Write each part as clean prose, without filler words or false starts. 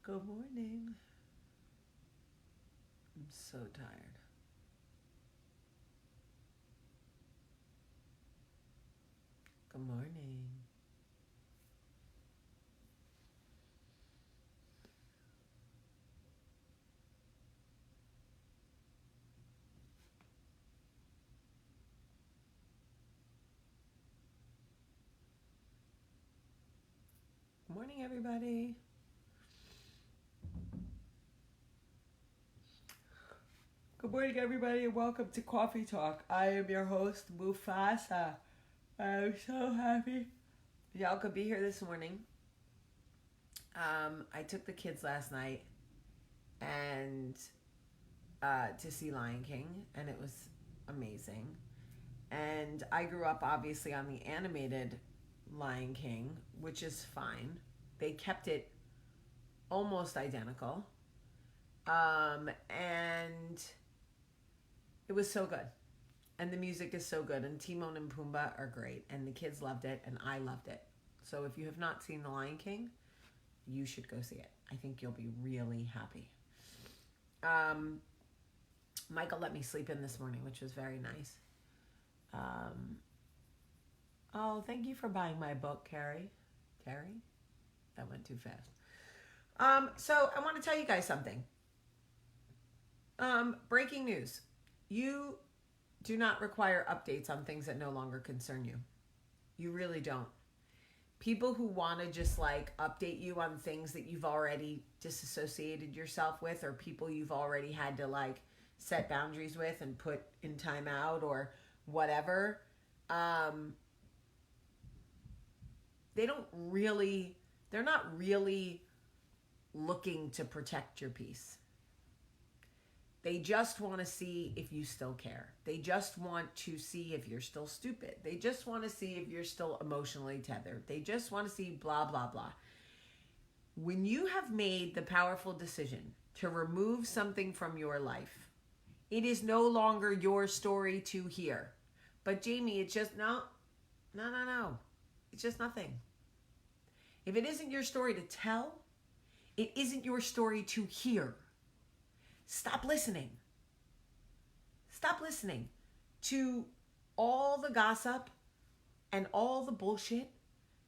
Good morning. I'm so tired. Good morning. Good morning, everybody. Good morning, everybody, and welcome to Coffee Talk. I am your host, Mufasa. I'm so happy y'all could be here this morning. I took the kids last night and to see Lion King, and it was amazing. And I grew up obviously on the animated Lion King, which is fine. They kept it almost identical. And it was so good. And the music is so good. And Timon and Pumbaa are great. And the kids loved it. And I loved it. So if you have not seen The Lion King, you should go see it. I think you'll be really happy. Michael let me sleep in this morning, which was very nice. Oh, thank you for buying my book, Carrie. Carrie? That went too fast. So I want to tell you guys something. Breaking news. You do not require updates on things that no longer concern you. You really don't. People who want to just like update you on things that you've already disassociated yourself with, or people you've already had to like set boundaries with and put in timeout or whatever, they're not really looking to protect your peace. They just want to see if you still care. They just want to see if you're still stupid. They just want to see if you're still emotionally tethered. They just want to see blah, blah, blah. When you have made the powerful decision to remove something from your life, it is no longer your story to hear. But Jamie, it's just, no. It's just nothing. If it isn't your story to tell, it isn't your story to hear. Stop listening. Stop listening to all the gossip and all the bullshit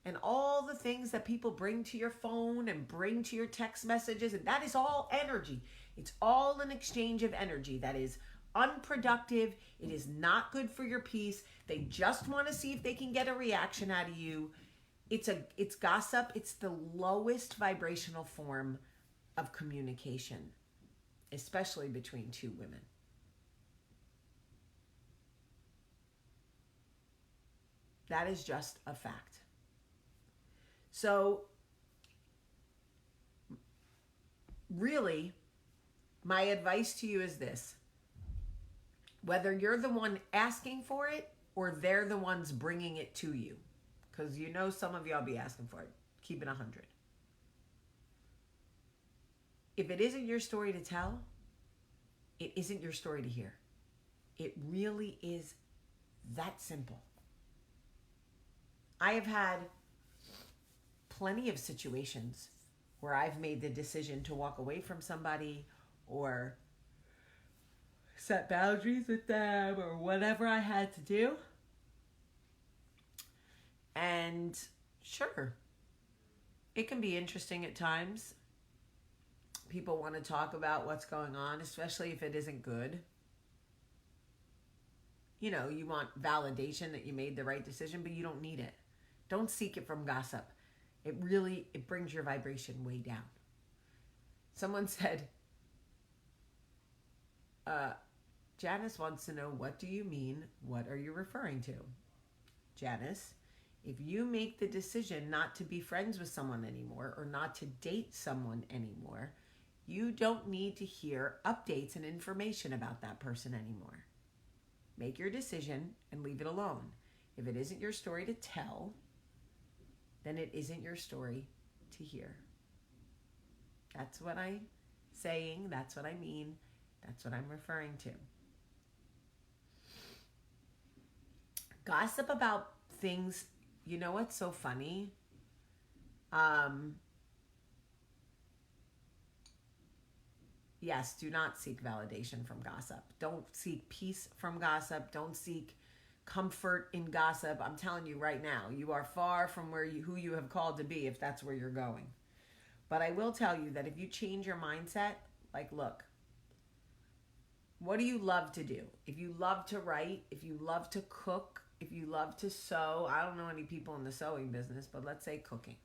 and all the things that people bring to your phone and bring to your text messages. And that is all energy. It's all an exchange of energy that is unproductive. It is not good for your peace. They just want to see if they can get a reaction out of you. It's gossip. It's the lowest vibrational form of communication, especially between two women. That is just a fact. So, really, my advice to you is this. Whether you're the one asking for it or they're the ones bringing it to you, because you know some of y'all be asking for it, keep it 100. If it isn't your story to tell, it isn't your story to hear. It really is that simple. I have had plenty of situations where I've made the decision to walk away from somebody or set boundaries with them or whatever I had to do. And sure, it can be interesting at times. People want to talk about what's going on, especially if it isn't good. You know, you want validation that you made the right decision, but you don't need it. Don't seek it from gossip. It brings your vibration way down. Someone said, Janice wants to know, what do you mean? What are you referring to? Janice, if you make the decision not to be friends with someone anymore or not to date someone anymore, you don't need to hear updates and information about that person anymore. Make your decision and leave it alone. If it isn't your story to tell, then it isn't your story to hear. That's what I'm saying. That's what I mean. That's what I'm referring to. Gossip about things, you know what's so funny? yes, do not seek validation from gossip. Don't seek peace from gossip. Don't seek comfort in gossip. I'm telling you right now, you are far from who you have called to be if that's where you're going. But I will tell you that if you change your mindset, like, look, what do you love to do? If you love to write, if you love to cook, if you love to sew, I don't know any people in the sewing business, but let's say cooking.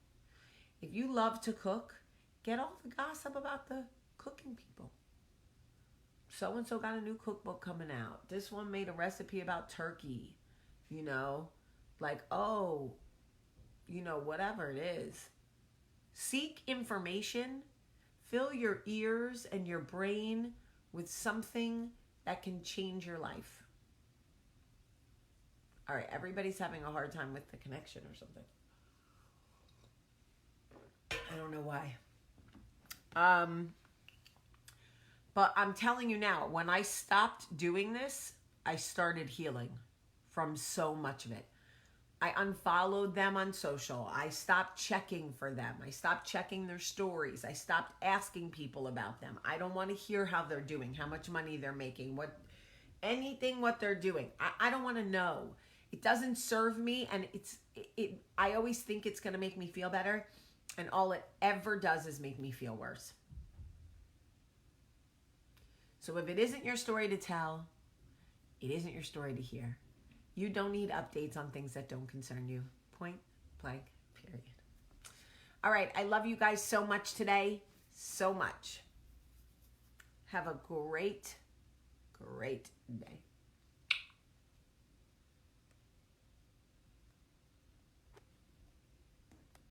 If you love to cook, get all the gossip about the cooking people. So-and-so got a new cookbook coming out. This one made a recipe about turkey, you know, like, oh, you know, whatever it is. Seek information. Fill your ears and your brain with something that can change your life. All right, everybody's having a hard time with the connection or something. I don't know why. But I'm telling you now, when I stopped doing this, I started healing from so much of it. I unfollowed them on social. I stopped checking for them. I stopped checking their stories. I stopped asking people about them. I don't want to hear how they're doing, how much money they're making, what they're doing. I don't want to know. It doesn't serve me, and I always think it's going to make me feel better, and all it ever does is make me feel worse. So if it isn't your story to tell, it isn't your story to hear. You don't need updates on things that don't concern you. Point blank, period. All right, I love you guys so much today. So much. Have a great, great day.